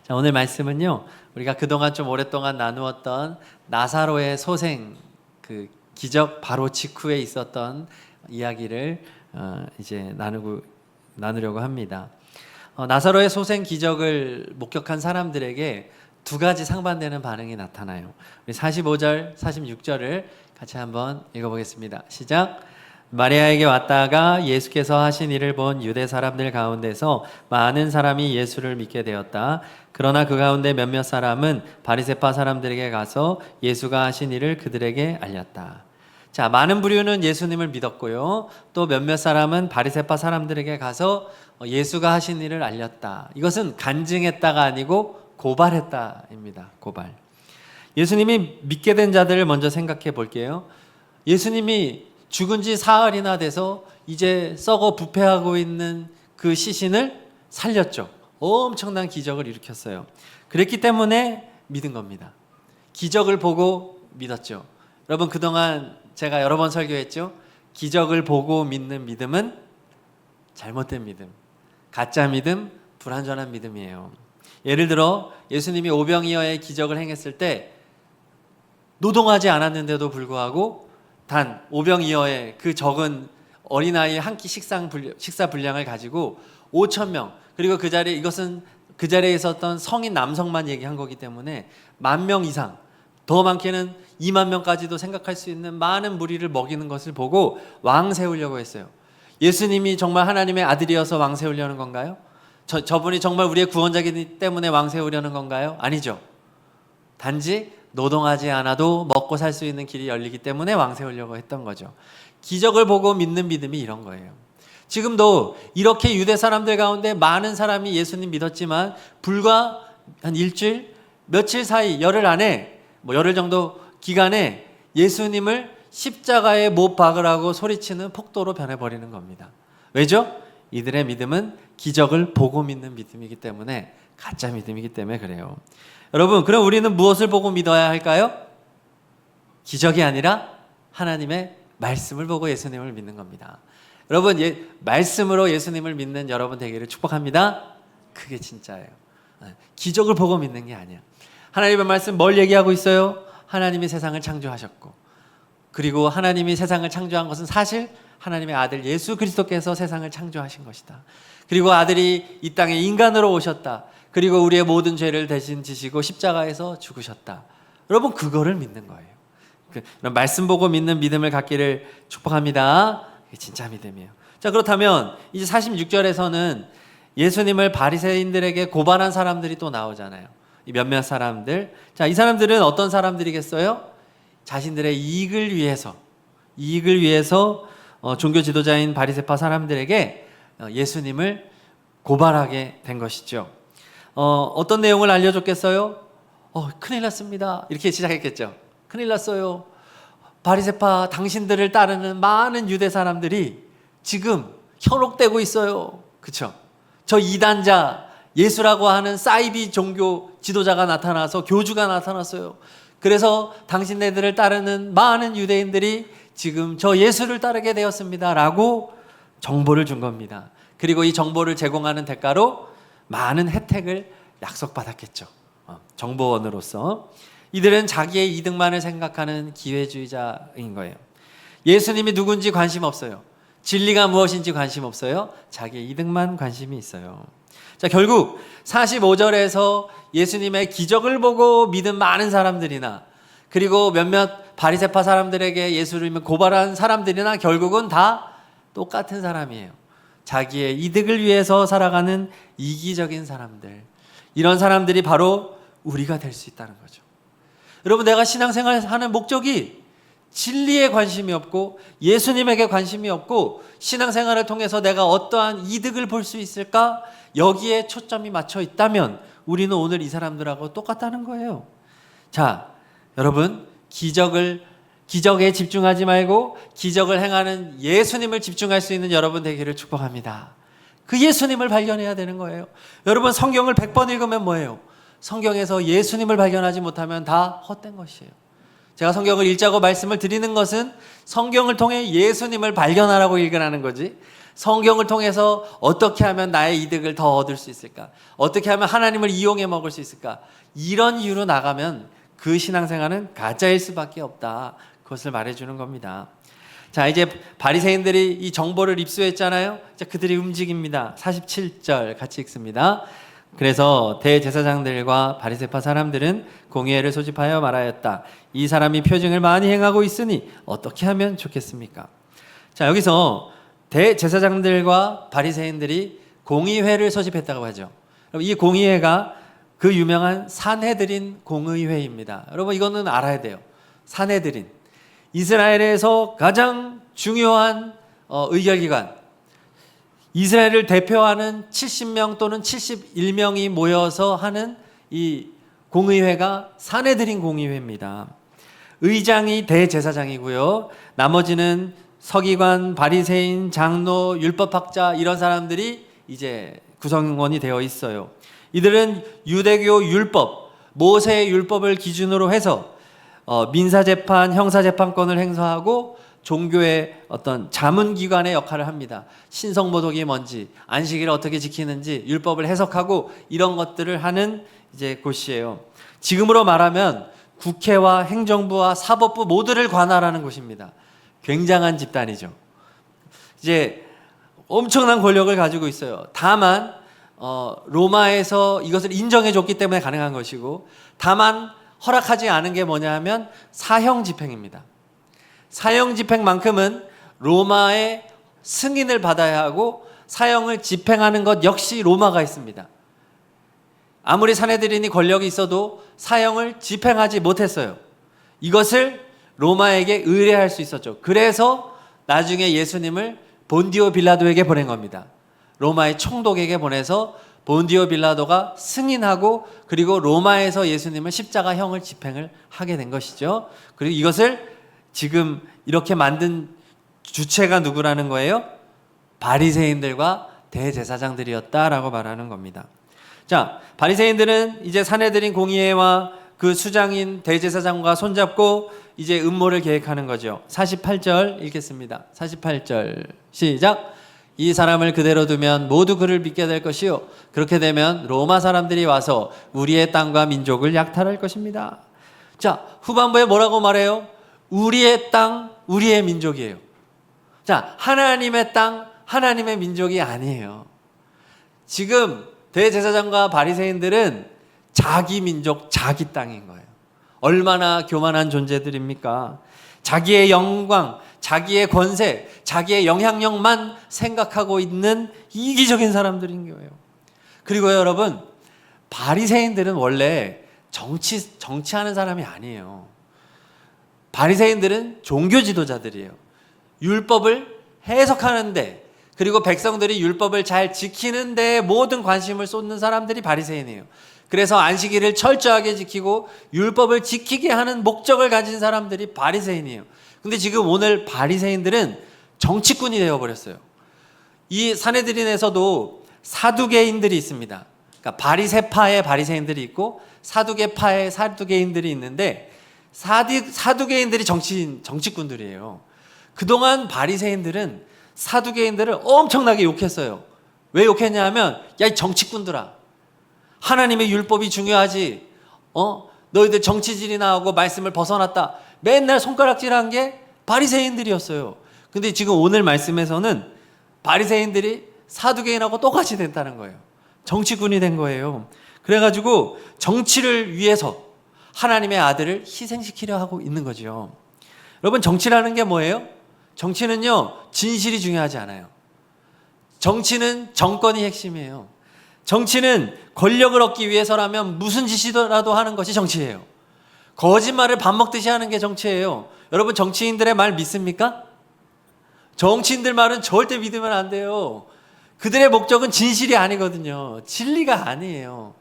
자, 오늘 말씀은요, 우리가 그동안 좀 오랫동안 나누었던 나사로의 소생, 그 기적 바로 직후에 있었던 이야기를 이제 나누려고 합니다. 나사로의 소생 기적을 목격한 사람들에게 두 가지 상반되는 반응이 나타나요. 우리 45절, 46절을 같이 한번 읽어보겠습니다. 시작. 마리아에게 왔다가 예수께서 하신 일을 본 유대 사람들 가운데서 많은 사람이 예수를 믿게 되었다. 그러나 그 가운데 몇몇 사람은 바리새파 사람들에게 가서 예수가 하신 일을 그들에게 알렸다. 자, 많은 부류는 예수님을 믿었고요. 또 몇몇 사람은 바리새파 사람들에게 가서 예수가 하신 일을 알렸다. 이것은 간증했다가 아니고 고발했다입니다. 고발. 예수님이 믿게 된 자들을 먼저 생각해 볼게요. 예수님이 죽은 지 사흘이나 돼서 이제 썩어 부패하고 있는 그 시신을 살렸죠. 엄청난 기적을 일으켰어요. 그랬기 때문에 믿은 겁니다. 기적을 보고 믿었죠. 여러분, 그동안 제가 여러 번 설교했죠. 기적을 보고 믿는 믿음은 잘못된 믿음, 가짜 믿음, 불완전한 믿음이에요. 예를 들어 예수님이 오병이어의 기적을 행했을 때 노동하지 않았는데도 불구하고 단 오병이어의 그 적은 어린아이 한 끼 식사 분량을 가지고 5,000명, 그리고 그 자리에 있었던 성인 남성만 얘기한 거기 때문에 10,000명 이상, 더 많게는 2만 명까지도 생각할 수 있는 많은 무리를 먹이는 것을 보고 왕 세우려고 했어요. 예수님이 정말 하나님의 아들이어서 왕 세우려는 건가요? 저분이 정말 우리의 구원자이기 때문에 왕 세우려는 건가요? 아니죠. 단지 노동하지 않아도 먹고 살 수 있는 길이 열리기 때문에 왕 세우려고 했던 거죠. 기적을 보고 믿는 믿음이 이런 거예요. 지금도 이렇게 유대 사람들 가운데 많은 사람이 예수님 믿었지만 불과 한 일주일, 며칠 사이, 열흘 안에, 열흘 정도 기간에 예수님을 십자가에 못 박으라고 소리치는 폭도로 변해버리는 겁니다. 왜죠? 이들의 믿음은 기적을 보고 믿는 믿음이기 때문에, 가짜 믿음이기 때문에 그래요. 여러분, 그럼 우리는 무엇을 보고 믿어야 할까요? 기적이 아니라 하나님의 말씀을 보고 예수님을 믿는 겁니다. 여러분, 말씀으로 예수님을 믿는 여러분 되기를 축복합니다. 그게 진짜예요. 기적을 보고 믿는 게 아니야. 하나님의 말씀 뭘 얘기하고 있어요? 하나님이 세상을 창조하셨고, 그리고 하나님이 세상을 창조한 것은 사실 하나님의 아들 예수 그리스도께서 세상을 창조하신 것이다. 그리고 아들이 이 땅에 인간으로 오셨다. 그리고 우리의 모든 죄를 대신 지시고 십자가에서 죽으셨다. 여러분, 그거를 믿는 거예요. 그런 말씀 보고 믿는 믿음을 갖기를 축복합니다. 이게 진짜 믿음이에요. 자, 그렇다면 이제 46절에서는 예수님을 바리새인들에게 고발한 사람들이 또 나오잖아요. 이 몇몇 사람들. 자, 이 사람들은 어떤 사람들이겠어요? 자신들의 이익을 위해서 종교 지도자인 바리새파 사람들에게 예수님을 고발하게 된 것이죠. 어떤 내용을 알려줬겠어요? 큰일 났습니다. 이렇게 시작했겠죠. 큰일 났어요. 바리새파 당신들을 따르는 많은 유대 사람들이 지금 현혹되고 있어요. 그렇죠? 저 이단자 예수라고 하는 사이비 종교 지도자가 나타나서, 교주가 나타났어요. 그래서 당신네들을 따르는 많은 유대인들이 지금 저 예수를 따르게 되었습니다 라고 정보를 준 겁니다. 그리고 이 정보를 제공하는 대가로 많은 혜택을 약속받았겠죠. 정보원으로서. 이들은 자기의 이득만을 생각하는 기회주의자인 거예요. 예수님이 누군지 관심 없어요. 진리가 무엇인지 관심 없어요. 자기의 이득만 관심이 있어요. 자, 결국 45절에서 예수님의 기적을 보고 믿은 많은 사람들이나, 그리고 몇몇 바리새파 사람들에게 예수를 고발한 사람들이나 결국은 다 똑같은 사람이에요. 자기의 이득을 위해서 살아가는 이기적인 사람들. 이런 사람들이 바로 우리가 될 수 있다는 거죠. 여러분, 내가 신앙생활 하는 목적이 진리에 관심이 없고 예수님에게 관심이 없고 신앙생활을 통해서 내가 어떠한 이득을 볼 수 있을까? 여기에 초점이 맞춰 있다면 우리는 오늘 이 사람들하고 똑같다는 거예요. 자, 여러분, 기적에 집중하지 말고 기적을 행하는 예수님을 집중할 수 있는 여러분 되기를 축복합니다. 그 예수님을 발견해야 되는 거예요. 여러분, 성경을 100번 읽으면 뭐예요? 성경에서 예수님을 발견하지 못하면 다 헛된 것이에요. 제가 성경을 읽자고 말씀을 드리는 것은 성경을 통해 예수님을 발견하라고 읽으라는 거지, 성경을 통해서 어떻게 하면 나의 이득을 더 얻을 수 있을까? 어떻게 하면 하나님을 이용해 먹을 수 있을까? 이런 이유로 나가면 그 신앙생활은 가짜일 수밖에 없다. 그것을 말해주는 겁니다. 자, 이제 바리새인들이 이 정보를 입수했잖아요. 자, 그들이 움직입니다. 47절 같이 읽습니다. 그래서 대제사장들과 바리새파 사람들은 공의회를 소집하여 말하였다. 이 사람이 표징을 많이 행하고 있으니 어떻게 하면 좋겠습니까? 자, 여기서 대제사장들과 바리새인들이 공의회를 소집했다고 하죠. 이 공의회가 그 유명한 산헤드린 공의회입니다. 여러분 이거는 알아야 돼요. 산헤드린, 이스라엘에서 가장 중요한 의결기관, 이스라엘을 대표하는 70명 또는 71명이 모여서 하는 이 공의회가 산헤드린 공의회입니다. 의장이 대제사장이고요. 나머지는 서기관, 바리새인, 장로, 율법학자 이런 사람들이 이제 구성원이 되어 있어요. 이들은 유대교 율법, 모세의 율법을 기준으로 해서 민사재판, 형사재판권을 행사하고 종교의 어떤 자문기관의 역할을 합니다. 신성모독이 뭔지, 안식일을 어떻게 지키는지, 율법을 해석하고 이런 것들을 하는 이제 곳이에요. 지금으로 말하면 국회와 행정부와 사법부 모두를 관할하는 곳입니다. 굉장한 집단이죠. 이제 엄청난 권력을 가지고 있어요. 다만 로마에서 이것을 인정해 줬기 때문에 가능한 것이고, 다만 허락하지 않은 게 뭐냐 하면 사형 집행입니다. 사형 집행만큼은 로마의 승인을 받아야 하고 사형을 집행하는 것 역시 로마가 있습니다. 아무리 산헤드린이 권력이 있어도 사형을 집행하지 못했어요. 이것을 로마에게 의뢰할 수 있었죠. 그래서 나중에 예수님을 본디오 빌라도에게 보낸 겁니다. 로마의 총독에게 보내서 본디오 빌라도가 승인하고, 그리고 로마에서 예수님을 십자가형을 집행을 하게 된 것이죠. 그리고 이것을 지금 이렇게 만든 주체가 누구라는 거예요? 바리새인들과 대제사장들이었다라고 말하는 겁니다. 자, 바리새인들은 이제 산헤드린 공의회와 그 수장인 대제사장과 손잡고 이제 음모를 계획하는 거죠. 48절 읽겠습니다. 48절 시작. 이 사람을 그대로 두면 모두 그를 믿게 될 것이요, 그렇게 되면 로마 사람들이 와서 우리의 땅과 민족을 약탈할 것입니다. 자, 후반부에 뭐라고 말해요? 우리의 땅, 우리의 민족이에요. 자, 하나님의 땅, 하나님의 민족이 아니에요. 지금 대제사장과 바리새인들은 자기 민족, 자기 땅인 거예요. 얼마나 교만한 존재들입니까? 자기의 영광, 자기의 권세, 자기의 영향력만 생각하고 있는 이기적인 사람들인 거예요. 그리고 여러분, 바리새인들은 원래 정치하는 사람이 아니에요. 바리새인들은 종교 지도자들이에요. 율법을 해석하는데, 그리고 백성들이 율법을 잘 지키는 데 모든 관심을 쏟는 사람들이 바리새인이에요. 그래서 안식일을 철저하게 지키고 율법을 지키게 하는 목적을 가진 사람들이 바리새인이에요. 근데 지금 오늘 바리새인들은 정치꾼이 되어버렸어요. 이 산헤드린에서도 사두개인들이 있습니다. 그러니까 바리새파의 바리새인들이 있고 사두개파의 사두개인들이 있는데, 사두개인들이 정치꾼들이에요. 그동안 바리새인들은 사두개인들을 엄청나게 욕했어요. 왜 욕했냐 하면, 야, 이 정치꾼들아, 하나님의 율법이 중요하지, 너희들 정치질이나 하고 말씀을 벗어났다, 맨날 손가락질한 게 바리새인들이었어요. 근데 지금 오늘 말씀에서는 바리새인들이 사두개인하고 똑같이 됐다는 거예요. 정치꾼이 된 거예요. 그래가지고 정치를 위해서 하나님의 아들을 희생시키려 하고 있는 거죠. 여러분, 정치라는 게 뭐예요? 정치는요, 진실이 중요하지 않아요. 정치는 정권이 핵심이에요. 정치는 권력을 얻기 위해서라면 무슨 짓이라도 하는 것이 정치예요. 거짓말을 밥 먹듯이 하는 게 정치예요. 여러분, 정치인들의 말 믿습니까? 정치인들 말은 절대 믿으면 안 돼요. 그들의 목적은 진실이 아니거든요. 진리가 아니에요.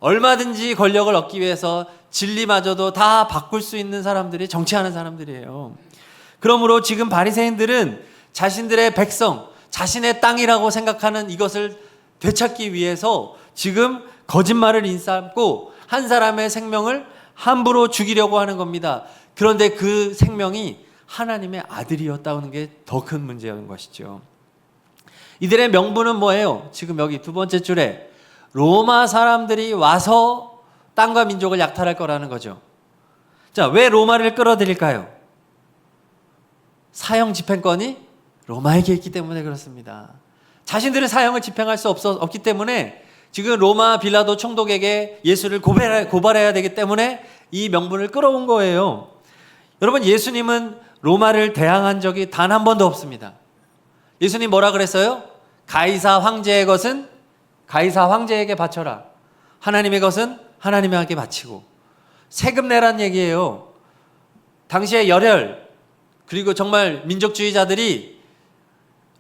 얼마든지 권력을 얻기 위해서 진리마저도 다 바꿀 수 있는 사람들이 정치하는 사람들이에요. 그러므로 지금 바리새인들은 자신들의 백성, 자신의 땅이라고 생각하는 이것을 되찾기 위해서 지금 거짓말을 인삼고 한 사람의 생명을 함부로 죽이려고 하는 겁니다. 그런데 그 생명이 하나님의 아들이었다는 게 더 큰 문제인 것이죠. 이들의 명분은 뭐예요? 지금 여기 두 번째 줄에 로마 사람들이 와서 땅과 민족을 약탈할 거라는 거죠. 자, 왜 로마를 끌어들일까요? 사형 집행권이 로마에게 있기 때문에 그렇습니다. 자신들의 사형을 집행할 수 없기 때문에 지금 로마 빌라도 총독에게 예수를 고발해야 되기 때문에 이 명분을 끌어온 거예요. 여러분, 예수님은 로마를 대항한 적이 단 한 번도 없습니다. 예수님 뭐라 그랬어요? 가이사 황제의 것은 가이사 황제에게 바쳐라. 하나님의 것은 하나님에게 바치고. 세금 내란 얘기예요. 당시의 열혈 그리고 정말 민족주의자들이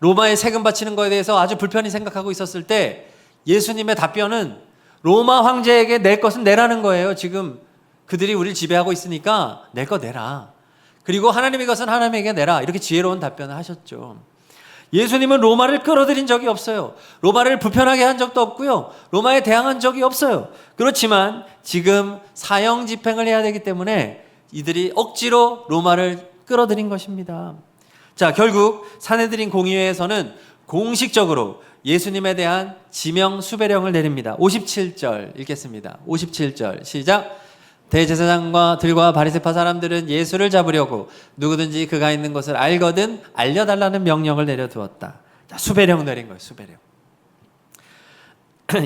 로마에 세금 바치는 거에 대해서 아주 불편히 생각하고 있었을 때 예수님의 답변은 로마 황제에게 낼 것은 내라는 거예요. 지금 그들이 우리를 지배하고 있으니까 낼 거 내라. 그리고 하나님의 것은 하나님에게 내라. 이렇게 지혜로운 답변을 하셨죠. 예수님은 로마를 끌어들인 적이 없어요. 로마를 불편하게 한 적도 없고요. 로마에 대항한 적이 없어요. 그렇지만 지금 사형 집행을 해야 되기 때문에 이들이 억지로 로마를 끌어들인 것입니다. 자, 결국 산헤드린 공의회에서는 공식적으로 예수님에 대한 지명 수배령을 내립니다. 57절 읽겠습니다. 57절 시작. 대제사장과 들과 바리새파 사람들은 예수를 잡으려고 누구든지 그가 있는 것을 알거든 알려달라는 명령을 내려두었다. 자, 수배령 내린 거예요. 수배령.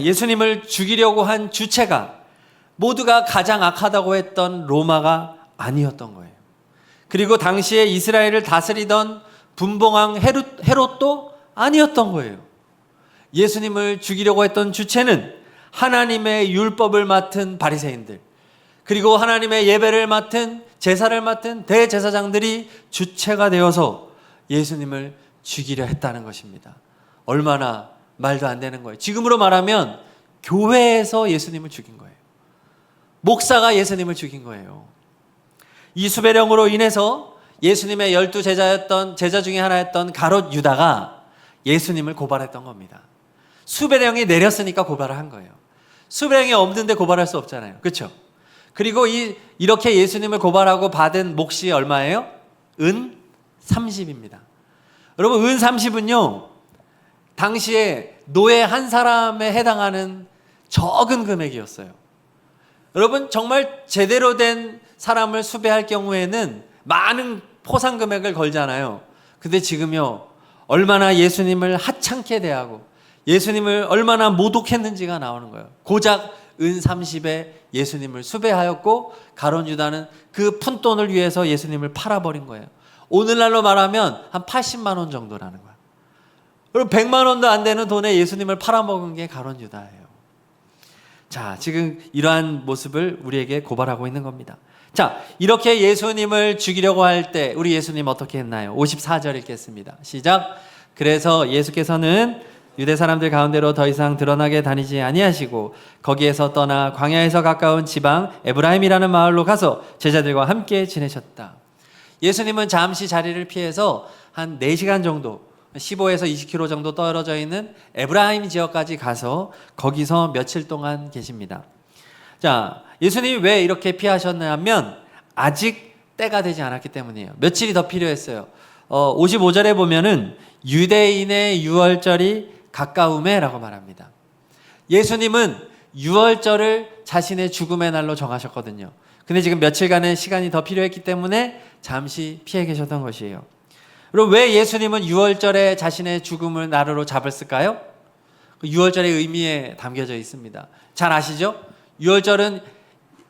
예수님을 죽이려고 한 주체가 모두가 가장 악하다고 했던 로마가 아니었던 거예요. 그리고 당시에 이스라엘을 다스리던 분봉왕 헤롯도 아니었던 거예요. 예수님을 죽이려고 했던 주체는 하나님의 율법을 맡은 바리새인들, 그리고 하나님의 예배를 맡은 제사를 맡은 대제사장들이 주체가 되어서 예수님을 죽이려 했다는 것입니다. 얼마나 말도 안 되는 거예요. 지금으로 말하면 교회에서 예수님을 죽인 거예요. 목사가 예수님을 죽인 거예요. 이 수배령으로 인해서 예수님의 12제자였던 제자 중에 하나였던 가롯 유다가 예수님을 고발했던 겁니다. 수배령이 내렸으니까 고발을 한 거예요. 수배령이 없는데 고발할 수 없잖아요. 그렇죠? 그리고 이렇게 예수님을 고발하고 받은 몫이 얼마예요? 은 30입니다. 여러분, 은 30은요, 당시에 노예 한 사람에 해당하는 적은 금액이었어요. 여러분, 정말 제대로 된 사람을 수배할 경우에는 많은 포상 금액을 걸잖아요. 근데 지금요, 얼마나 예수님을 하찮게 대하고 예수님을 얼마나 모독했는지가 나오는 거예요. 고작 은 30에 예수님을 수배하였고 가롯 유다는 그 푼돈을 위해서 예수님을 팔아버린 거예요. 오늘날로 말하면 한 80만 원 정도라는 거예요. 그리고 100만 원도 안 되는 돈에 예수님을 팔아먹은 게 가롯 유다예요. 자, 지금 이러한 모습을 우리에게 고발하고 있는 겁니다. 자, 이렇게 예수님을 죽이려고 할 때 우리 예수님 어떻게 했나요? 54절 읽겠습니다. 시작. 그래서 예수께서는 유대 사람들 가운데로 더 이상 드러나게 다니지 아니하시고 거기에서 떠나 광야에서 가까운 지방 에브라임이라는 마을로 가서 제자들과 함께 지내셨다. 예수님은 잠시 자리를 피해서 한 4시간 정도 15에서 20km 정도 떨어져 있는 에브라임 지역까지 가서 거기서 며칠 동안 계십니다. 자, 예수님이 왜 이렇게 피하셨냐면 아직 때가 되지 않았기 때문이에요. 며칠이 더 필요했어요. 55절에 보면은 유대인의 유월절이 가까움에 라고 말합니다. 예수님은 유월절을 자신의 죽음의 날로 정하셨거든요. 근데 지금 며칠간의 시간이 더 필요했기 때문에 잠시 피해 계셨던 것이에요. 그럼 왜 예수님은 유월절에 자신의 죽음을 날으로 잡았을까요? 유월절의 의미에 담겨져 있습니다. 잘 아시죠? 유월절은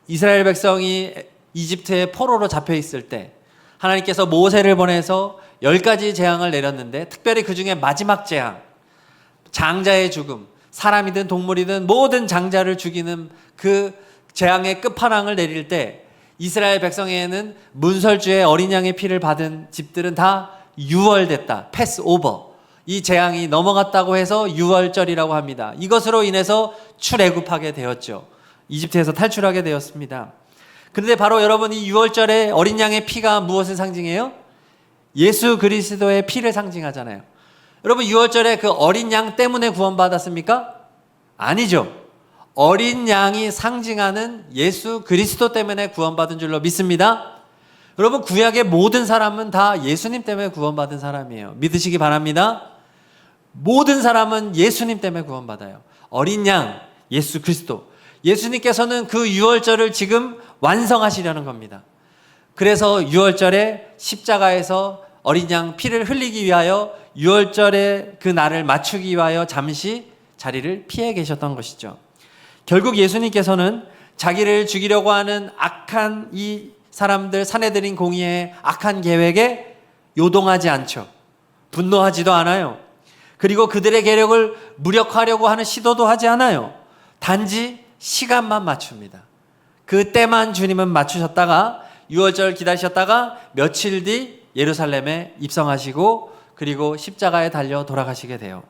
이스라엘 백성이 이집트의 포로로 잡혀 있을 때 하나님께서 모세를 보내서 10가지 재앙을 내렸는데 특별히 그 중에 마지막 재앙, 장자의 죽음, 사람이든 동물이든 모든 장자를 죽이는 그 재앙의 끝판왕을 내릴 때 이스라엘 백성에는 문설주의 어린 양의 피를 받은 집들은 다 유월됐다, 패스오버, 이 재앙이 넘어갔다고 해서 유월절이라고 합니다. 이것으로 인해서 출애굽하게 되었죠. 이집트에서 탈출하게 되었습니다. 그런데 바로 여러분, 이 유월절에 어린 양의 피가 무엇을 상징해요? 예수 그리스도의 피를 상징하잖아요. 여러분, 유월절에 그 어린 양 때문에 구원받았습니까? 아니죠. 어린 양이 상징하는 예수 그리스도 때문에 구원받은 줄로 믿습니다. 여러분, 구약의 모든 사람은 다 예수님 때문에 구원받은 사람이에요. 믿으시기 바랍니다. 모든 사람은 예수님 때문에 구원받아요. 어린 양 예수 그리스도. 예수님께서는 그 유월절을 지금 완성하시려는 겁니다. 그래서 유월절에 십자가에서 어린 양 피를 흘리기 위하여 유월절의 그 날을 맞추기 위하여 잠시 자리를 피해 계셨던 것이죠. 결국 예수님께서는 자기를 죽이려고 하는 악한 이 사람들, 사내들인 공의의 악한 계획에 요동하지 않죠. 분노하지도 않아요. 그리고 그들의 계력을 무력화하려고 하는 시도도 하지 않아요. 단지 시간만 맞춥니다. 그 때만 주님은 맞추셨다가 유월절 기다리셨다가 며칠 뒤 예루살렘에 입성하시고 그리고 십자가에 달려 돌아가시게 돼요.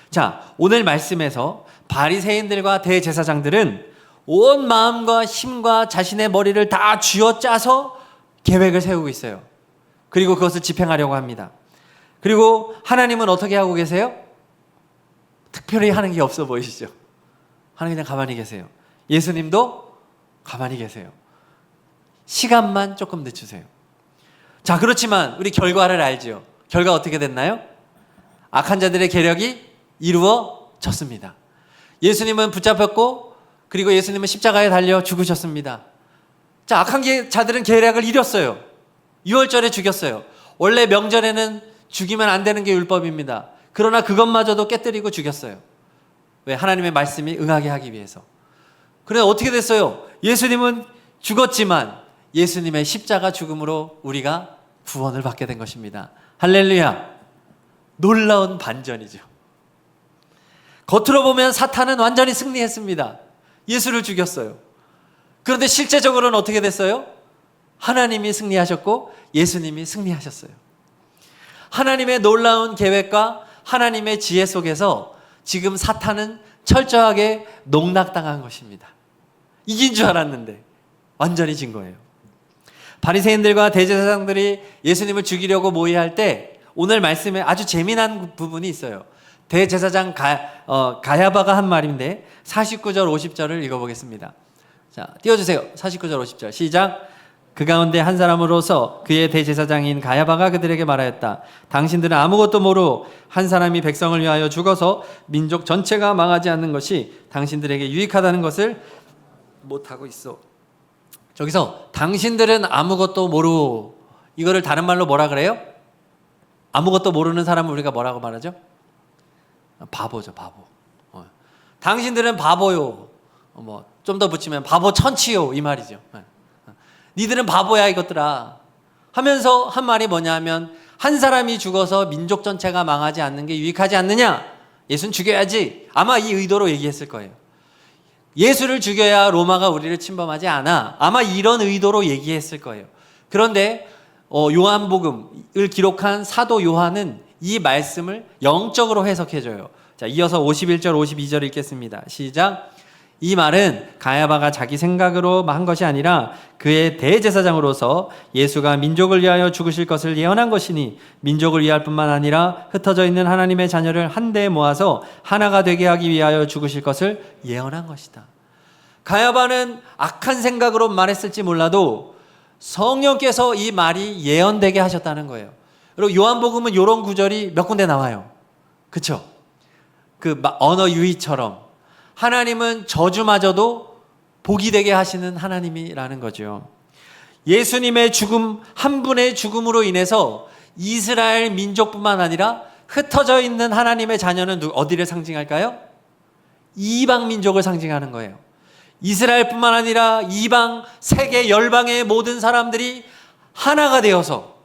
자, 오늘 말씀에서 바리새인들과 대제사장들은 온 마음과 힘과 자신의 머리를 다 쥐어짜서 계획을 세우고 있어요. 그리고 그것을 집행하려고 합니다. 그리고 하나님은 어떻게 하고 계세요? 특별히 하는 게 없어 보이시죠? 하나님 그냥 가만히 계세요. 예수님도 가만히 계세요. 시간만 조금 늦추세요. 자, 그렇지만 우리 결과를 알죠. 결과 어떻게 됐나요? 악한 자들의 계력이 이루어졌습니다. 예수님은 붙잡혔고 그리고 예수님은 십자가에 달려 죽으셨습니다. 자, 악한 자들은 계략을 이뤘어요. 유월절에 죽였어요. 원래 명절에는 죽이면 안 되는 게 율법입니다. 그러나 그것마저도 깨뜨리고 죽였어요. 왜? 하나님의 말씀이 응하게 하기 위해서. 그래 어떻게 됐어요? 예수님은 죽었지만 예수님의 십자가 죽음으로 우리가 구원을 받게 된 것입니다. 할렐루야. 놀라운 반전이죠. 겉으로 보면 사탄은 완전히 승리했습니다. 예수를 죽였어요. 그런데 실제적으로는 어떻게 됐어요? 하나님이 승리하셨고 예수님이 승리하셨어요. 하나님의 놀라운 계획과 하나님의 지혜 속에서 지금 사탄은 철저하게 농락당한 것입니다. 이긴 줄 알았는데 완전히 진 거예요. 바리새인들과 대제사장들이 예수님을 죽이려고 모의할 때 오늘 말씀에 아주 재미난 부분이 있어요. 대제사장 가야바가 한 말인데 49절 50절을 읽어보겠습니다. 자, 띄워주세요. 49절 50절 시작. 그 가운데 한 사람으로서 그의 대제사장인 가야바가 그들에게 말하였다. 당신들은 아무것도 모르고 한 사람이 백성을 위하여 죽어서 민족 전체가 망하지 않는 것이 당신들에게 유익하다는 것을 못하고 있어. 저기서 당신들은 아무것도 모르고, 이거를 다른 말로 뭐라 그래요? 아무것도 모르는 사람을 우리가 뭐라고 말하죠? 바보죠, 바보. 당신들은 바보요. 좀 더 붙이면 바보 천치요, 이 말이죠. 니들은 바보야 이것들아 하면서 한 말이 뭐냐면, 한 사람이 죽어서 민족 전체가 망하지 않는 게 유익하지 않느냐? 예수는 죽여야지. 아마 이 의도로 얘기했을 거예요. 예수를 죽여야 로마가 우리를 침범하지 않아. 아마 이런 의도로 얘기했을 거예요. 그런데 요한복음을 기록한 사도 요한은 이 말씀을 영적으로 해석해줘요. 자, 이어서 51절 52절 읽겠습니다. 시작. 이 말은 가야바가 자기 생각으로 한 것이 아니라 그의 대제사장으로서 예수가 민족을 위하여 죽으실 것을 예언한 것이니, 민족을 위할 뿐만 아니라 흩어져 있는 하나님의 자녀를 한데에 모아서 하나가 되게 하기 위하여 죽으실 것을 예언한 것이다. 가야바는 악한 생각으로 말했을지 몰라도 성령께서 이 말이 예언되게 하셨다는 거예요. 그리고 요한복음은 이런 구절이 몇 군데 나와요. 그렇죠? 그 언어 유희처럼 하나님은 저주마저도 복이 되게 하시는 하나님이라는 거죠. 예수님의 죽음, 한 분의 죽음으로 인해서 이스라엘 민족뿐만 아니라 흩어져 있는 하나님의 자녀는 어디를 상징할까요? 이방 민족을 상징하는 거예요. 이스라엘뿐만 아니라 이방, 세계 열방의 모든 사람들이 하나가 되어서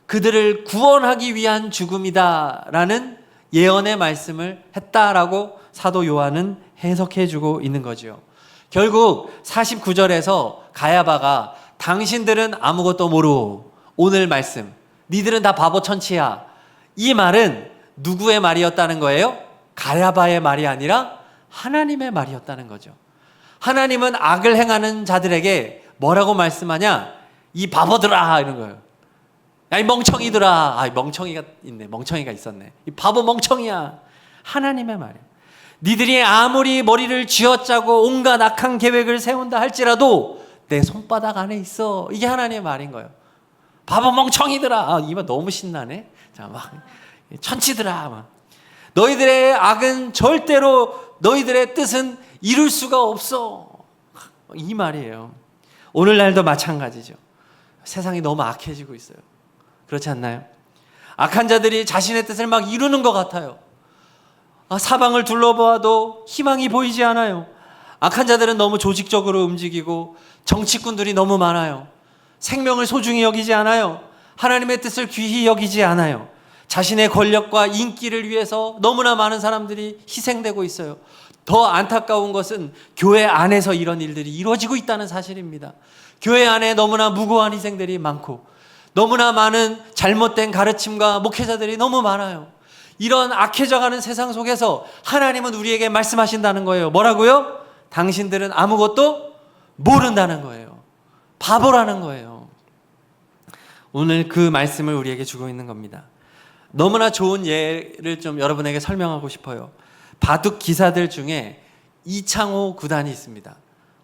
그들을 구원하기 위한 죽음이다라는 예언의 말씀을 했다라고 사도 요한은 해석해주고 있는 거죠. 결국 49절에서 가야바가 당신들은 아무것도 모르고, 오늘 말씀 니들은 다 바보 천치야, 이 말은 누구의 말이었다는 거예요? 가야바의 말이 아니라 하나님의 말이었다는 거죠. 하나님은 악을 행하는 자들에게 뭐라고 말씀하냐? 이 바보들아, 이런 거예요. 야, 이 멍청이들아. 멍청이가 있네. 멍청이가 있었네. 이 바보 멍청이야. 하나님의 말이에요. 니들이 아무리 머리를 쥐어짜고 온갖 악한 계획을 세운다 할지라도 내 손바닥 안에 있어. 이게 하나님의 말인 거예요. 바보 멍청이들아. 이 말 너무 신나네. 자, 막 천치들아. 막 너희들의 악은 절대로 너희들의 뜻은 이룰 수가 없어. 이 말이에요. 오늘날도 마찬가지죠. 세상이 너무 악해지고 있어요. 그렇지 않나요? 악한 자들이 자신의 뜻을 막 이루는 것 같아요. 사방을 둘러보아도 희망이 보이지 않아요. 악한 자들은 너무 조직적으로 움직이고 정치꾼들이 너무 많아요. 생명을 소중히 여기지 않아요. 하나님의 뜻을 귀히 여기지 않아요. 자신의 권력과 인기를 위해서 너무나 많은 사람들이 희생되고 있어요. 더 안타까운 것은 교회 안에서 이런 일들이 이루어지고 있다는 사실입니다. 교회 안에 너무나 무고한 희생들이 많고 너무나 많은 잘못된 가르침과 목회자들이 너무 많아요. 이런 악해져가는 세상 속에서 하나님은 우리에게 말씀하신다는 거예요. 뭐라고요? 당신들은 아무것도 모른다는 거예요. 바보라는 거예요. 오늘 그 말씀을 우리에게 주고 있는 겁니다. 너무나 좋은 예를 좀 여러분에게 설명하고 싶어요. 바둑 기사들 중에 이창호 구단이 있습니다.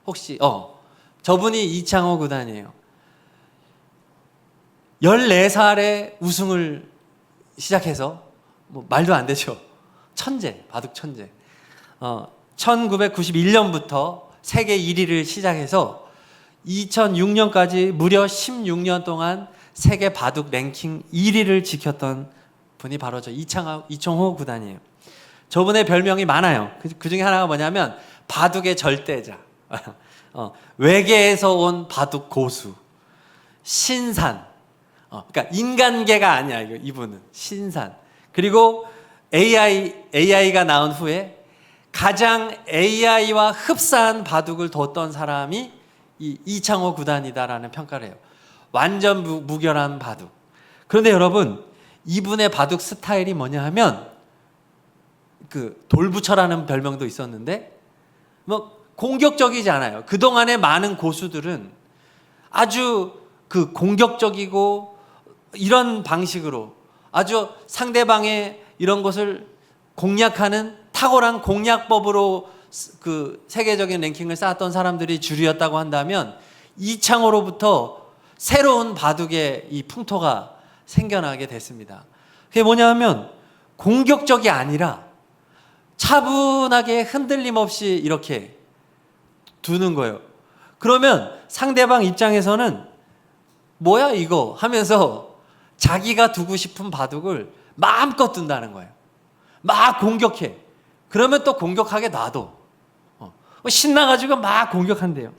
혹시 저분이 이창호 구단이에요. 14살에 우승을 시작해서 말도 안 되죠. 천재, 바둑 천재. 1991년부터 세계 1위를 시작해서 2006년까지 무려 16년 동안 세계 바둑 랭킹 1위를 지켰던 분이 바로 저 이창호 구단이에요. 저분의 별명이 많아요. 그 중에 하나가 뭐냐면 바둑의 절대자, 외계에서 온 바둑 고수, 신산. 그러니까 인간계가 아니야 이분은 신산. 그리고 AI가 나온 후에 가장 AI와 흡사한 바둑을 뒀던 사람이 이 이창호 구단이다라는 평가를 해요. 완전 무결한 바둑. 그런데 여러분, 이분의 바둑 스타일이 뭐냐 하면 그 돌부처라는 별명도 있었는데 공격적이지 않아요. 그동안의 많은 고수들은 아주 그 공격적이고 이런 방식으로 아주 상대방의 이런 것을 공략하는 탁월한 공략법으로 그 세계적인 랭킹을 쌓았던 사람들이 주류였다고 한다면 이창호로부터 새로운 바둑의 이 풍토가 생겨나게 됐습니다. 그게 뭐냐 하면 공격적이 아니라 차분하게 흔들림 없이 이렇게 두는 거예요. 그러면 상대방 입장에서는 뭐야 이거 하면서 자기가 두고 싶은 바둑을 마음껏 둔다는 거예요. 막 공격해. 그러면 또 공격하게 놔둬. 신나가지고 막 공격한대요.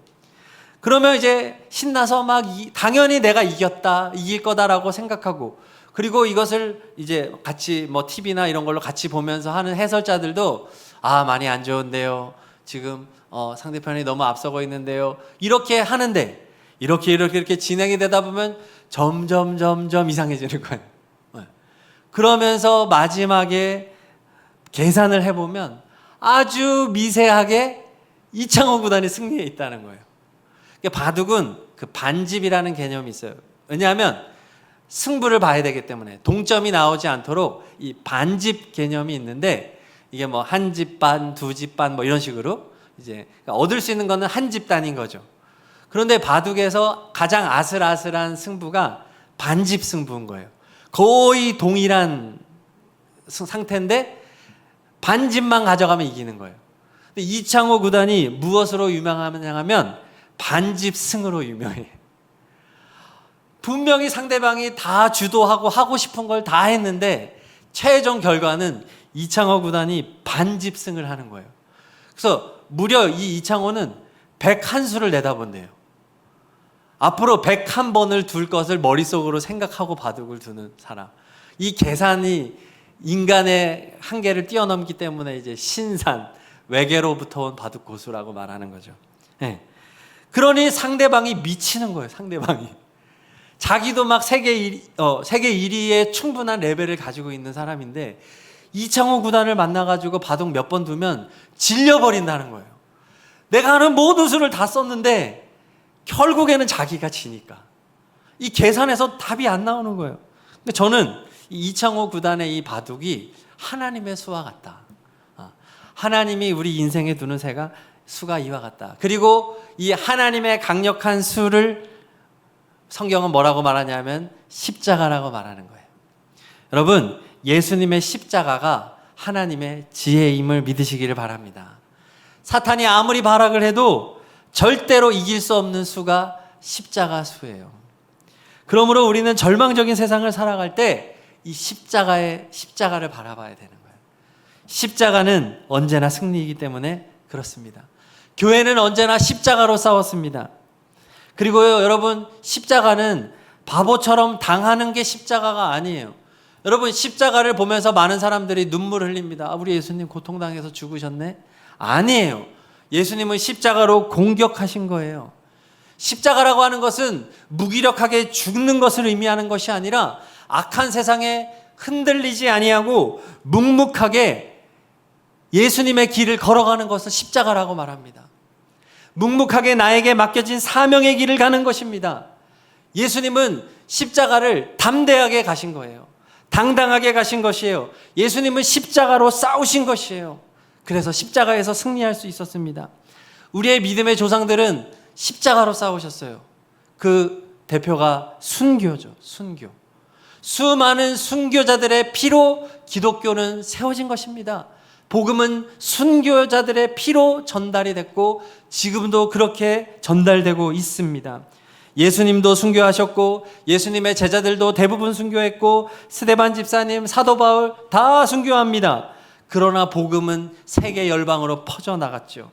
그러면 이제 신나서 막 당연히 내가 이길 거다라고 생각하고, 그리고 이것을 이제 같이 TV나 이런 걸로 같이 보면서 하는 해설자들도 많이 안 좋은데요. 지금 상대편이 너무 앞서고 있는데요. 이렇게 하는데 이렇게 진행이 되다 보면 점점 이상해지는 거예요. 그러면서 마지막에 계산을 해보면 아주 미세하게 이창호 구단이 승리해 있다는 거예요. 바둑은 그 반집이라는 개념이 있어요. 왜냐하면 승부를 봐야 되기 때문에 동점이 나오지 않도록 이 반집 개념이 있는데, 이게 한 집 반, 두 집 반 이런 식으로 이제 얻을 수 있는 거는 한 집단인 거죠. 그런데 바둑에서 가장 아슬아슬한 승부가 반집 승부인 거예요. 거의 동일한 상태인데 반집만 가져가면 이기는 거예요. 근데 이창호 구단이 무엇으로 유명하냐면 반집 승으로 유명해. 분명히 상대방이 다 주도하고 하고 싶은 걸 다 했는데 최종 결과는 이창호 구단이 반집 승을 하는 거예요. 그래서 무려 이 이창호는 101수를 내다본대요. 앞으로 101번을 둘 것을 머릿속으로 생각하고 바둑을 두는 사람. 이 계산이 인간의 한계를 뛰어넘기 때문에 이제 신산, 외계로부터 온 바둑 고수라고 말하는 거죠. 네. 그러니 상대방이 미치는 거예요. 상대방이. 자기도 막 세계 1위에 충분한 레벨을 가지고 있는 사람인데 이창호 구단을 만나가지고 바둑 몇 번 두면 질려버린다는 거예요. 내가 하는 모든 수를 다 썼는데 결국에는 자기가 지니까. 이 계산에서 답이 안 나오는 거예요. 근데 저는 이 이창호 구단의 이 바둑이 하나님의 수와 같다. 하나님이 우리 인생에 두는 수가 이와 같다. 그리고 이 하나님의 강력한 수를 성경은 뭐라고 말하냐면 십자가라고 말하는 거예요. 여러분, 예수님의 십자가가 하나님의 지혜임을 믿으시기를 바랍니다. 사탄이 아무리 발악을 해도 절대로 이길 수 없는 수가 십자가 수예요. 그러므로 우리는 절망적인 세상을 살아갈 때 이 십자가를 바라봐야 되는 거예요. 십자가는 언제나 승리이기 때문에 그렇습니다. 교회는 언제나 십자가로 싸웠습니다. 그리고요, 여러분, 십자가는 바보처럼 당하는 게 십자가가 아니에요. 여러분, 십자가를 보면서 많은 사람들이 눈물을 흘립니다. 아, 우리 예수님 고통당해서 죽으셨네? 아니에요. 예수님은 십자가로 공격하신 거예요. 십자가라고 하는 것은 무기력하게 죽는 것을 의미하는 것이 아니라 악한 세상에 흔들리지 아니하고 묵묵하게 예수님의 길을 걸어가는 것을 십자가라고 말합니다. 묵묵하게 나에게 맡겨진 사명의 길을 가는 것입니다. 예수님은 십자가를 담대하게 가신 거예요. 당당하게 가신 것이에요. 예수님은 십자가로 싸우신 것이에요. 그래서 십자가에서 승리할 수 있었습니다. 우리의 믿음의 조상들은 십자가로 싸우셨어요. 그 대표가 순교죠. 순교. 수많은 순교자들의 피로 기독교는 세워진 것입니다. 복음은 순교자들의 피로 전달이 됐고 지금도 그렇게 전달되고 있습니다. 예수님도 순교하셨고 예수님의 제자들도 대부분 순교했고 스데반 집사님, 사도 바울 다 순교합니다. 그러나 복음은 세계 열방으로 퍼져나갔죠.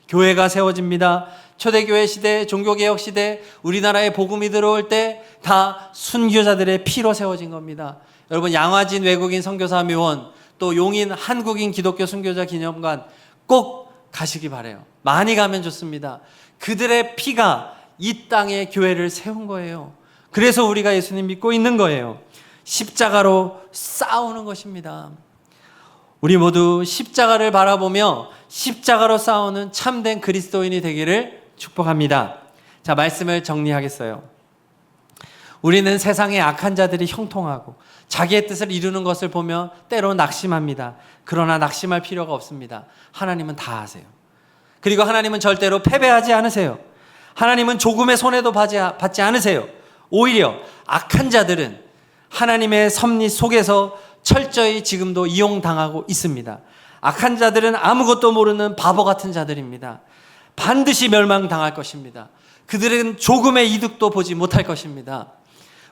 교회가 세워집니다. 초대교회 시대, 종교개혁 시대, 우리나라에 복음이 들어올 때 다 순교자들의 피로 세워진 겁니다. 여러분, 양화진 외국인 선교사 묘원, 또 용인 한국인 기독교 순교자 기념관 꼭 가시기 바라요. 많이 가면 좋습니다. 그들의 피가 이 땅에 교회를 세운 거예요. 그래서 우리가 예수님 믿고 있는 거예요. 십자가로 싸우는 것입니다. 우리 모두 십자가를 바라보며 십자가로 싸우는 참된 그리스도인이 되기를 축복합니다. 자, 말씀을 정리하겠어요. 우리는 세상의 악한 자들이 형통하고 자기의 뜻을 이루는 것을 보며 때로 낙심합니다. 그러나 낙심할 필요가 없습니다. 하나님은 다 아세요. 그리고 하나님은 절대로 패배하지 않으세요. 하나님은 조금의 손해도 받지 않으세요. 오히려 악한 자들은 하나님의 섭리 속에서 철저히 지금도 이용당하고 있습니다. 악한 자들은 아무것도 모르는 바보 같은 자들입니다. 반드시 멸망당할 것입니다. 그들은 조금의 이득도 보지 못할 것입니다.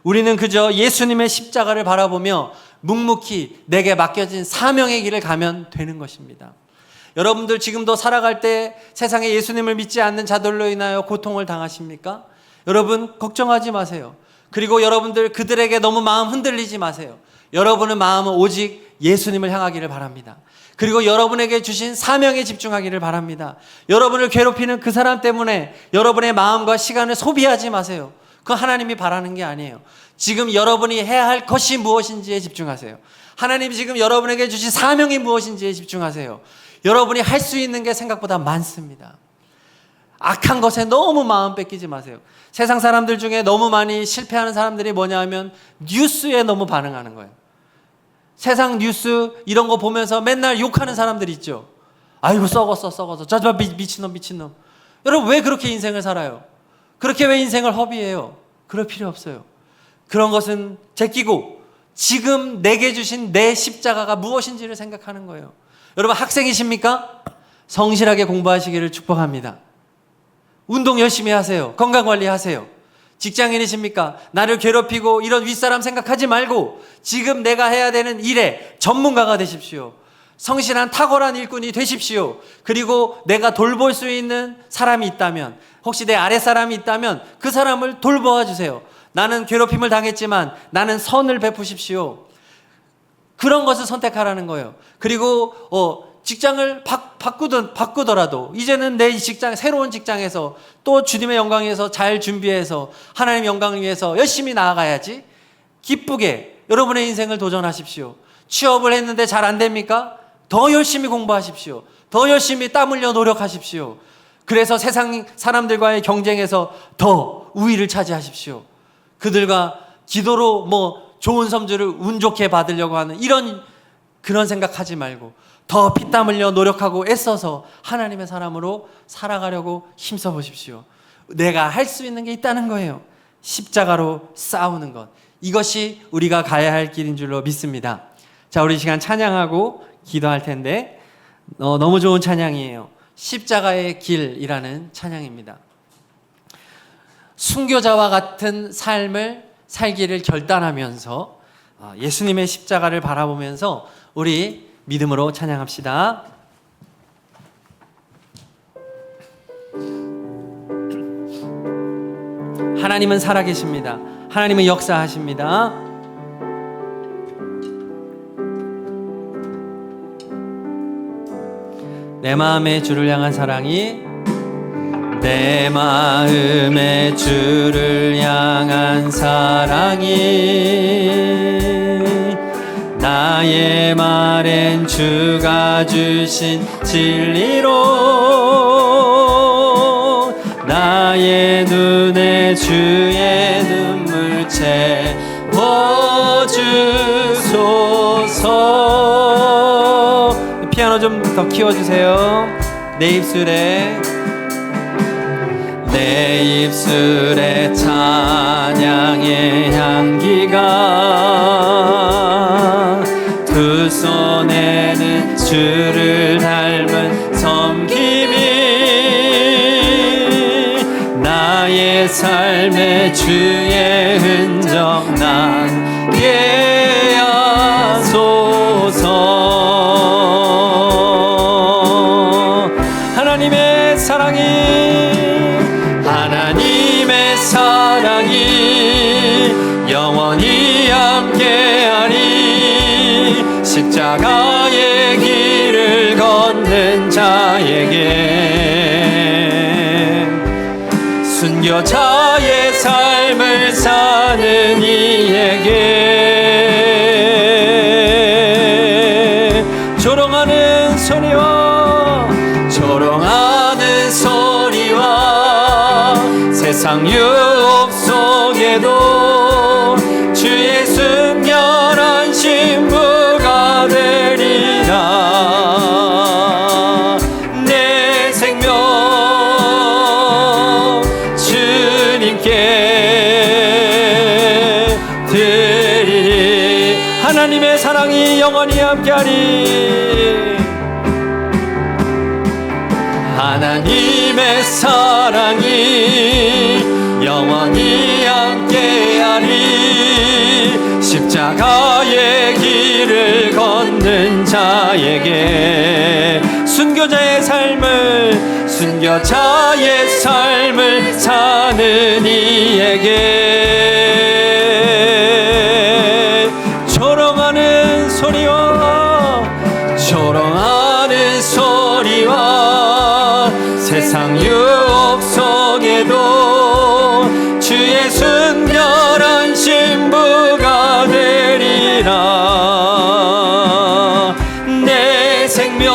우리는 그저 예수님의 십자가를 바라보며 묵묵히 내게 맡겨진 사명의 길을 가면 되는 것입니다. 여러분들 지금도 살아갈 때 세상에 예수님을 믿지 않는 자들로 인하여 고통을 당하십니까? 여러분 걱정하지 마세요. 그리고 여러분들 그들에게 너무 마음 흔들리지 마세요. 여러분의 마음은 오직 예수님을 향하기를 바랍니다. 그리고 여러분에게 주신 사명에 집중하기를 바랍니다. 여러분을 괴롭히는 그 사람 때문에 여러분의 마음과 시간을 소비하지 마세요. 그건 하나님이 바라는 게 아니에요. 지금 여러분이 해야 할 것이 무엇인지에 집중하세요. 하나님이 지금 여러분에게 주신 사명이 무엇인지에 집중하세요. 여러분이 할 수 있는 게 생각보다 많습니다. 악한 것에 너무 마음 뺏기지 마세요. 세상 사람들 중에 너무 많이 실패하는 사람들이 뭐냐 하면 뉴스에 너무 반응하는 거예요. 세상 뉴스 이런 거 보면서 맨날 욕하는 사람들 있죠. 아이고 썩었어. 저 미친놈. 여러분 왜 그렇게 인생을 살아요? 그렇게 왜 인생을 허비해요? 그럴 필요 없어요. 그런 것은 제끼고 지금 내게 주신 내 십자가가 무엇인지를 생각하는 거예요. 여러분 학생이십니까? 성실하게 공부하시기를 축복합니다. 운동 열심히 하세요. 건강관리하세요. 직장인이십니까? 나를 괴롭히고 이런 윗사람 생각하지 말고 지금 내가 해야 되는 일에 전문가가 되십시오. 성실한 탁월한 일꾼이 되십시오. 그리고 내가 돌볼 수 있는 사람이 있다면, 혹시 내 아랫사람이 있다면 그 사람을 돌보아 주세요. 나는 괴롭힘을 당했지만 나는 선을 베푸십시오. 그런 것을 선택하라는 거예요. 그리고 직장을 바꾸더라도 이제는 내 직장, 새로운 직장에서 또 주님의 영광 위해서 잘 준비해서 하나님의 영광을 위해서 열심히 나아가야지. 기쁘게 여러분의 인생을 도전하십시오. 취업을 했는데 잘 안 됩니까? 더 열심히 공부하십시오. 더 열심히 땀 흘려 노력하십시오. 그래서 세상 사람들과의 경쟁에서 더 우위를 차지하십시오. 그들과 기도로 좋은 섬주를 운 좋게 받으려고 하는 그런 생각하지 말고 더 피땀 흘려 노력하고 애써서 하나님의 사람으로 살아가려고 힘써 보십시오. 내가 할 수 있는 게 있다는 거예요. 십자가로 싸우는 것. 이것이 우리가 가야 할 길인 줄로 믿습니다. 자, 우리 시간 찬양하고 기도할 텐데 너무 좋은 찬양이에요. 십자가의 길이라는 찬양입니다. 순교자와 같은 삶을 살기를 결단하면서 예수님의 십자가를 바라보면서 우리 믿음으로 찬양합시다. 하나님은 살아계십니다. 하나님은 역사하십니다. 내 마음의 주를 향한 사랑이 내 마음의 주를 향한 사랑이 나의 말엔 주가 주신 진리로 나의 눈에 주의 눈물 채워주소서. 피아노 좀 더 키워주세요. 내 입술에 찬양의 향기가 두 손에는 주를 닮은 섬김이 나의 삶에 주의 흔적 남게 하소서. 하나님의 사랑이 영원히 함께하리. 십자가의 길을 걷는 자에게 순교자의 삶을 사는 이에게 조롱하는 소리와 세상 유혹 속에도 주의 순결한 신부가 되리라. 내 생명 주님께 드리리. 하나님의 사랑이 영원히 함께하리. 하나님의 사랑이 영원히 함께하리. 십자가의 길을 걷는 자에게 순교자의 삶을 사는 이에게 조롱하는 소리와 세상 유혹 속에도 주의 순결한 신부가 되리라. 내 생명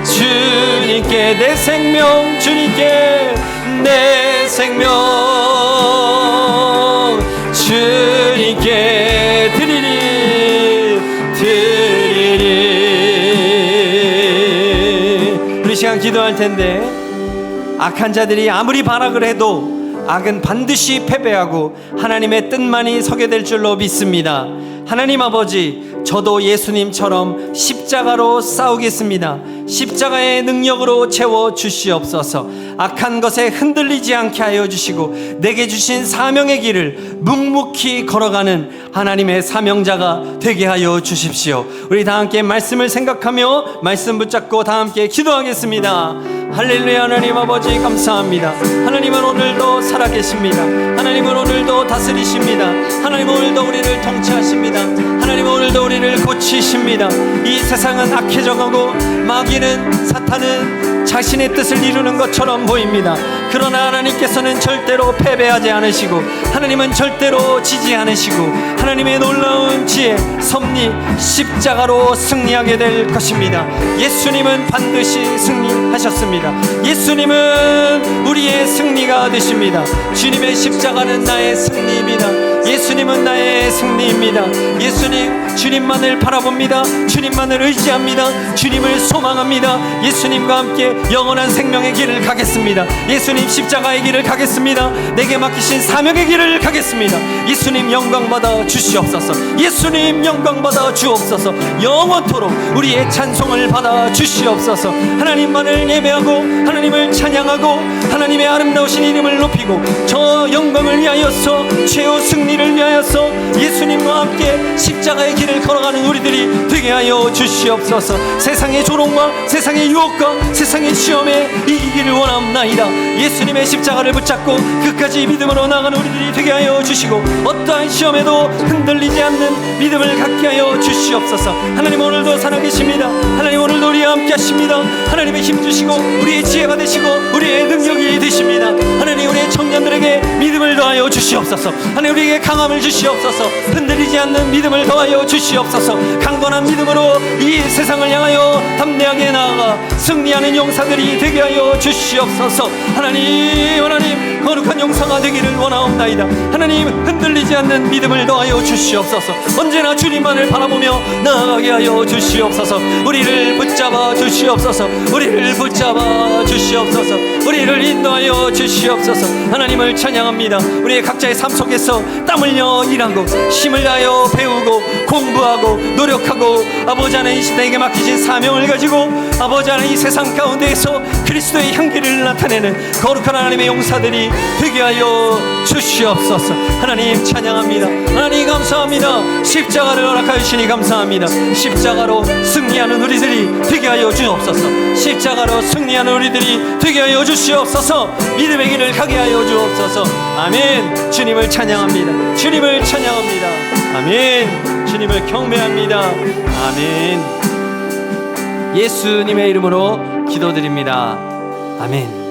주님께 내 생명 주님께 내 생명 주님께 드리리. 우리 시간 기도할 텐데 악한 자들이 아무리 발악을 해도 악은 반드시 패배하고 하나님의 뜻만이 서게 될 줄로 믿습니다. 하나님 아버지, 저도 예수님처럼 십자가로 싸우겠습니다. 십자가의 능력으로 채워주시옵소서. 악한 것에 흔들리지 않게 하여 주시고 내게 주신 사명의 길을 묵묵히 걸어가는 하나님의 사명자가 되게 하여 주십시오. 우리 다 함께 말씀을 생각하며 말씀 붙잡고 다 함께 기도하겠습니다. 할렐루야. 하나님 아버지 감사합니다. 하나님은 오늘도 살아계십니다. 하나님은 오늘도 다스리십니다. 하나님은 오늘도 우리를 통치하십니다. 하나님은 오늘도 우리를 고치십니다. 이 세상은 악해져가고 마귀는 사탄은 자신의 뜻을 이루는 것처럼 보입니다. 그러나 하나님께서는 절대로 패배하지 않으시고 하나님은 절대로 지지 않으시고 하나님의 놀라운 지혜 섭리 십자가로 승리하게 될 것입니다. 예수님은 반드시 승리하셨습니다. 예수님은 우리의 승리가 되십니다. 주님의 십자가는 나의 승리입니다. 예수님은 나의 승리입니다. 예수님, 주님만을 바라봅니다. 주님만을 의지합니다. 주님을 소망합니다. 예수님과 함께 영원한 생명의 길을 가겠습니다. 예수님 십자가의 길을 가겠습니다. 내게 맡기신 사명의 길을 가겠습니다. 예수님 영광 받아 주시옵소서. 예수님 영광 받아 주옵소서. 영원토록 우리의 찬송을 받아 주시옵소서. 하나님만을 예배하고 하나님을 찬양하고 하나님의 아름다우신 이름을 높이고 저 영광을 위하여서 최후 승리를 위하여서 예수님과 함께 십자가의 길을 걸어가는 우리들이 되게 하여 주시옵소서. 세상의 조롱과 세상의 유혹과 세상의 시험에 이기기를 원합나이다. 예수님의 십자가를 붙잡고 끝까지 믿음으로 나가는 우리들이 되게 하여 주시고 어떠한 시험에도 흔들리지 않는 믿음을 갖게 하여 주시옵소서. 하나님 오늘도 살아계십니다. 하나님 오늘도 우리와 함께 하십니다. 하나님의 힘 주시고 우리의 지혜가 되시고 우리의 능력이 되십니다. 하나님 우리의 청년들에게 믿음을 더하여 주시옵소서. 하나님 우리에게 강함을 주시옵소서. 흔들리지 않는 믿음을 더하여 주시옵소서. 강건한 믿음으로 이 세상을 향하여 담대하게 나아가 승리하는 용사들이 되게 하여 주시옵소서. 하나님 거룩한 용사가 되기를 원하옵나이다. 하나님 흔들리지 않는 믿음을 더하여 주시옵소서. 언제나 주님만을 바라보며 나아가게 하여 주시옵소서. 우리를 붙잡아 주시옵소서. 우리를 붙잡아 주시옵소서. 우리를 인도하여 주시옵소서. 하나님을 찬양합니다. 우리의 각자의 삶 속에서 땀 흘려 일하고 힘을 다하여 배우고 공부하고 노력하고 아버지 하나님 이 시대에게 맡기신 사명을 가지고 아버지 하나님 이 세상 가운데에서 그리스도의 향기를 나타내는 거룩한 하나님의 용사들이 되게 하여 주시옵소서. 하나님 찬양합니다. 하나님 감사합니다. 십자가를 허락하여 주시니 감사합니다. 십자가로 승리하는 우리들이 되게 하여 주옵소서. 십자가로 승리하는 우리들이 되게 하여 주시옵소서. 믿음의 길을 가게 하여 주옵소서. 아멘. 주님을 찬양합니다. 주님을 찬양합니다. 아멘. 주님을 경배합니다. 아멘. 예수님의 이름으로 기도드립니다. 아멘.